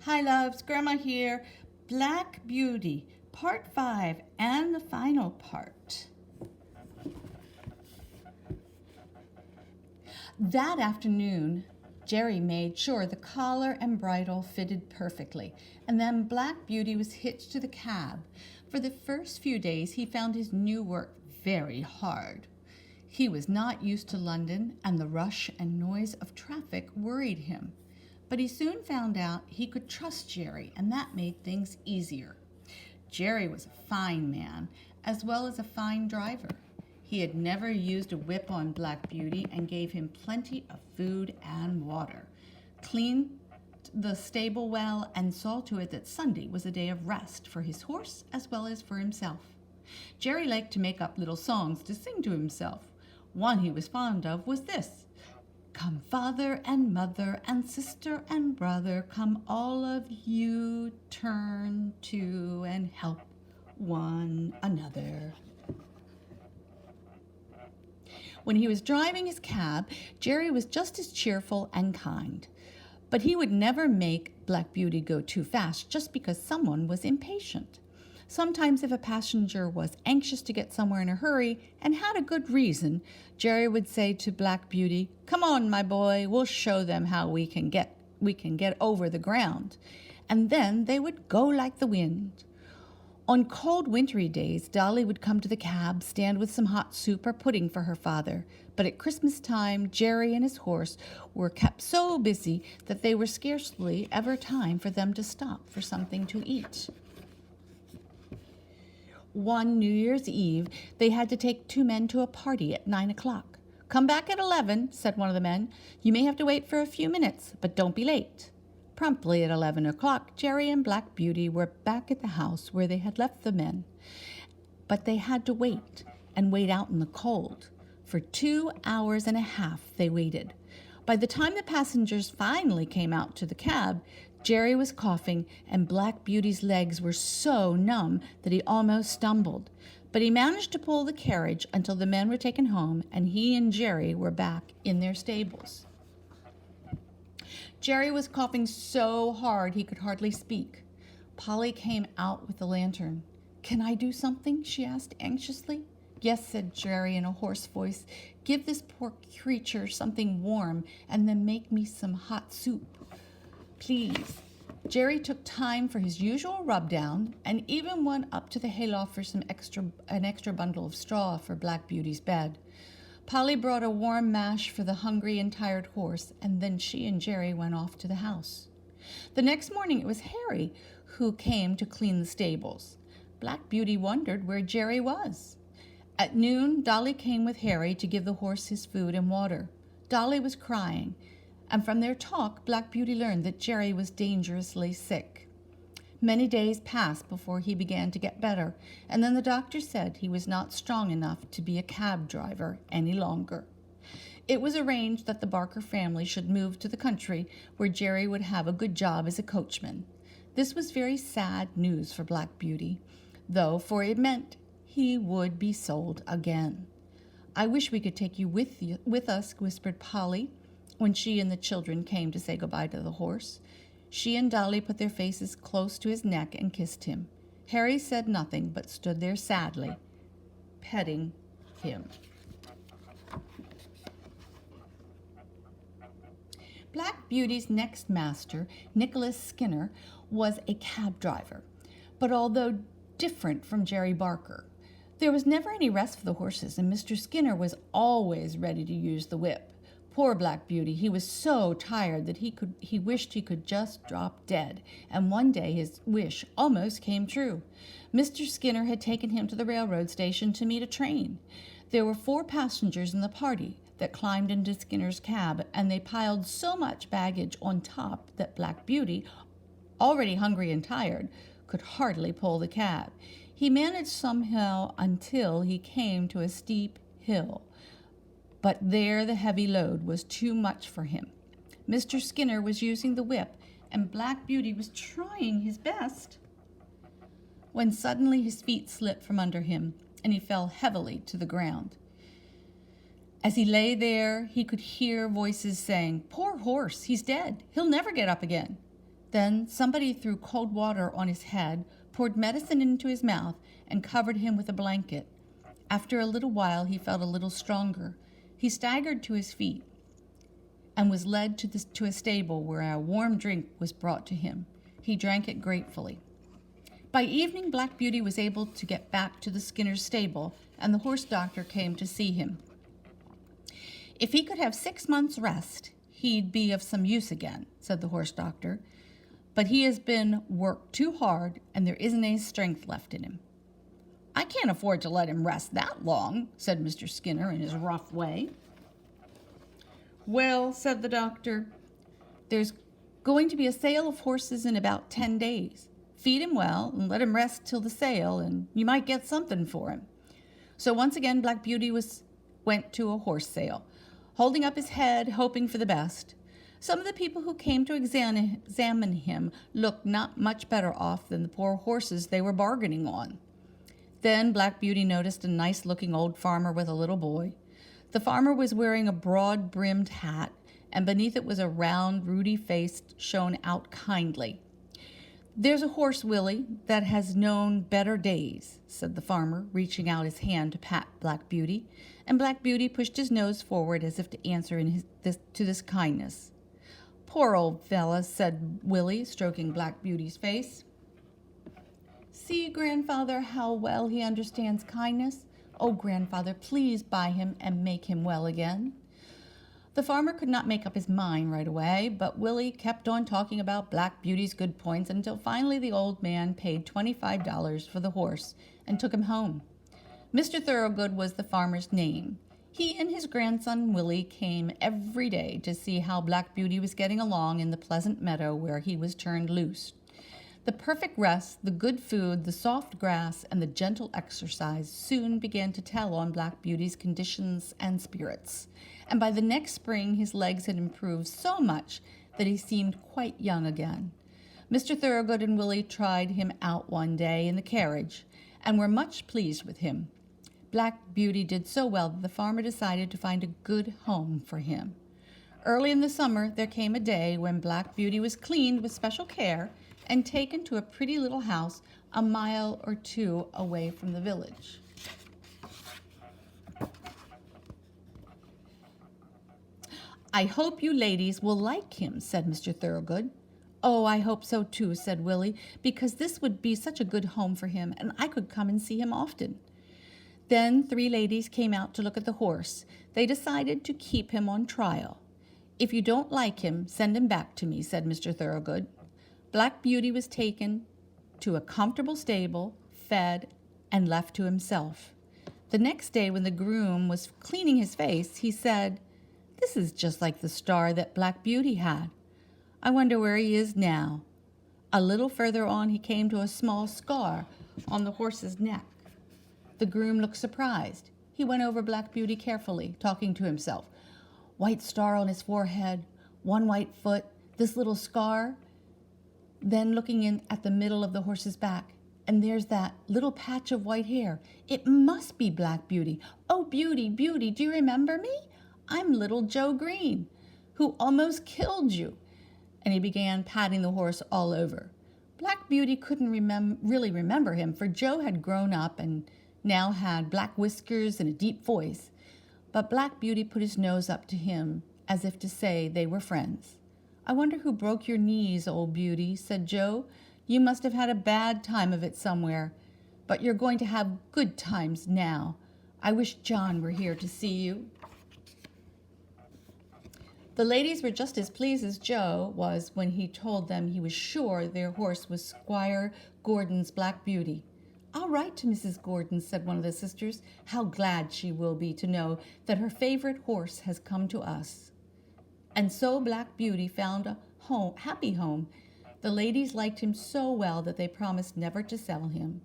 Hi, loves. Grandma here. Black Beauty, Part 5, and the final part. That afternoon, Jerry made sure the collar and bridle fitted perfectly, and then Black Beauty was hitched to the cab. For the first few days, he found his new work very hard. He was not used to London, and the rush and noise of traffic worried him. But he soon found out he could trust Jerry, and that made things easier. Jerry was a fine man, as well as a fine driver. He had never used a whip on Black Beauty and gave him plenty of food and water, cleaned the stable well, and saw to it that Sunday was a day of rest for his horse as well as for himself. Jerry liked to make up little songs to sing to himself. One he was fond of was this: "Come, father and mother and sister and brother, come all of you, turn to and help one another." When he was driving his cab, Jerry was just as cheerful and kind. But he would never make Black Beauty go too fast just because someone was impatient. Sometimes if a passenger was anxious to get somewhere in a hurry and had a good reason, Jerry would say to Black Beauty, "Come on, my boy, we'll show them how we can get over the ground." And then they would go like the wind. On cold wintry days, Dolly would come to the cab, stand with some hot soup or pudding for her father. But at Christmas time, Jerry and his horse were kept so busy that there was scarcely ever time for them to stop for something to eat. One New Year's Eve, they had to take two men to a party at 9 o'clock. "Come back at 11, said one of the men. "You may have to wait for a few minutes, but don't be late." Promptly at 11 o'clock, Jerry and Black Beauty were back at the house where they had left the men. But they had to wait, and wait out in the cold. For 2 hours and a half they waited. By the time the passengers finally came out to the cab, Jerry was coughing, and Black Beauty's legs were so numb that he almost stumbled. But he managed to pull the carriage until the men were taken home, and he and Jerry were back in their stables. Jerry was coughing so hard he could hardly speak. Polly came out with the lantern. "Can I do something?" she asked anxiously. "Yes," said Jerry in a hoarse voice. "Give this poor creature something warm, and then make me some hot soup, please." Jerry took time for his usual rub-down and even went up to the hayloft for an extra bundle of straw for Black Beauty's bed. Polly brought a warm mash for the hungry and tired horse, and then she and Jerry went off to the house. The next morning it was Harry who came to clean the stables. Black Beauty wondered where Jerry was. At noon, Dolly came with Harry to give the horse his food and water. Dolly was crying, and from their talk, Black Beauty learned that Jerry was dangerously sick. Many days passed before he began to get better, and then the doctor said he was not strong enough to be a cab driver any longer. It was arranged that the Barker family should move to the country, where Jerry would have a good job as a coachman. This was very sad news for Black Beauty, though, for it meant he would be sold again. "I wish we could take you with us," whispered Polly, when she and the children came to say goodbye to the horse. She and Dolly put their faces close to his neck and kissed him. Harry said nothing, but stood there sadly, petting him. Black Beauty's next master, Nicholas Skinner, was a cab driver, but although different from Jerry Barker. There was never any rest for the horses, and Mr. Skinner was always ready to use the whip. Poor Black Beauty, he was so tired that he wished he could just drop dead, and one day his wish almost came true. Mr. Skinner had taken him to the railroad station to meet a train. There were 4 passengers in the party that climbed into Skinner's cab, and they piled so much baggage on top that Black Beauty, already hungry and tired, could hardly pull the cab. He managed somehow until he came to a steep hill. But there the heavy load was too much for him. Mr. Skinner was using the whip, and Black Beauty was trying his best, when suddenly his feet slipped from under him, and he fell heavily to the ground. As he lay there, he could hear voices saying, "Poor horse, he's dead. He'll never get up again." Then somebody threw cold water on his head, poured medicine into his mouth, and covered him with a blanket. After a little while, he felt a little stronger. He staggered to his feet and was led to a stable where a warm drink was brought to him. He drank it gratefully. By evening, Black Beauty was able to get back to the Skinner's stable, and the horse doctor came to see him. If he could have 6 months' rest, he'd be of some use again, said the horse doctor. But he has been worked too hard, and there isn't any strength left in him. I can't afford to let him rest that long, said Mr. Skinner in his rough way. Well, said the doctor, there's going to be a sale of horses in about 10 days. Feed him well and let him rest till the sale, and you might get something for him. So once again, Black Beauty went to a horse sale, holding up his head, hoping for the best. Some of the people who came to examine him looked not much better off than the poor horses they were bargaining on. Then Black Beauty noticed a nice-looking old farmer with a little boy. The farmer was wearing a broad-brimmed hat, and beneath it was a round, ruddy face shone out kindly. There's a horse, Willie, that has known better days, said the farmer, reaching out his hand to pat Black Beauty, and Black Beauty pushed his nose forward as if to answer to this kindness. Poor old fella, said Willie, stroking Black Beauty's face. See, grandfather, how well he understands kindness. Oh, grandfather, please buy him and make him well again. The farmer could not make up his mind right away, but Willie kept on talking about Black Beauty's good points until finally the old man paid $25 for the horse and took him home. Mr. Thoroughgood was the farmer's name. He and his grandson Willie came every day to see how Black Beauty was getting along in the pleasant meadow where he was turned loose. The perfect rest, the good food, the soft grass, and the gentle exercise soon began to tell on Black Beauty's conditions and spirits, and by the next spring his legs had improved so much that he seemed quite young again. Mr. Thoroughgood and Willie tried him out one day in the carriage, and were much pleased with him. Black Beauty did so well that the farmer decided to find a good home for him. Early in the summer there came a day when Black Beauty was cleaned with special care and taken to a pretty little house a mile or two away from the village. I hope you ladies will like him, said Mr. Thoroughgood. Oh, I hope so too, said Willie, because this would be such a good home for him, and I could come and see him often. Then 3 ladies came out to look at the horse. They decided to keep him on trial. If you don't like him, send him back to me, said Mr. Thoroughgood. Black Beauty was taken to a comfortable stable, fed, and left to himself. The next day, when the groom was cleaning his face, he said, "This is just like the star that Black Beauty had. I wonder where he is now." A little further on, he came to a small scar on the horse's neck. The groom looked surprised. He went over Black Beauty carefully, talking to himself. White star on his forehead, one white foot, this little scar. Then looking in at the middle of the horse's back, and there's that little patch of white hair. It must be Black Beauty. Oh, Beauty, Beauty, do you remember me? I'm little Joe Green, who almost killed you. And he began patting the horse all over. Black Beauty couldn't really remember him, for Joe had grown up and now had black whiskers and a deep voice. But Black Beauty put his nose up to him as if to say they were friends. "I wonder who broke your knees, old Beauty," said Joe. "You must have had a bad time of it somewhere, but you're going to have good times now. I wish John were here to see you." The ladies were just as pleased as Joe was when he told them he was sure their horse was Squire Gordon's Black Beauty. "I'll write to Mrs. Gordon," said one of the sisters. "How glad she will be to know that her favorite horse has come to us." And so Black Beauty found a happy home. The ladies liked him so well that they promised never to sell him.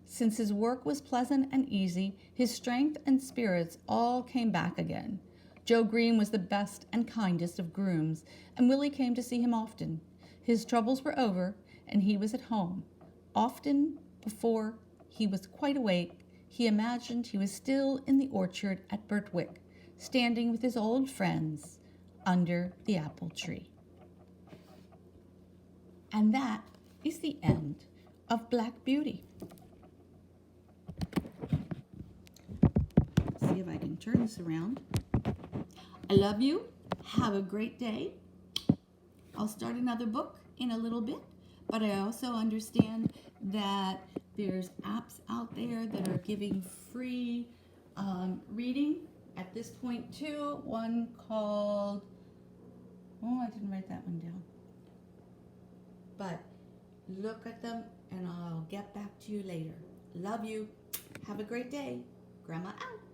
Since his work was pleasant and easy, his strength and spirits all came back again. Joe Green was the best and kindest of grooms, and Willie came to see him often. His troubles were over, and he was at home. Often before he was quite awake, he imagined he was still in the orchard at Birtwick, standing with his old friends under the apple tree. And that is the end of Black Beauty. See if I can turn this around. I love you. Have a great day. I'll start another book in a little bit, but I also understand that there's apps out there that are giving free reading at this point too. One called, oh, I didn't write that one down. But look at them and I'll get back to you later. Love you. Have a great day. Grandma out.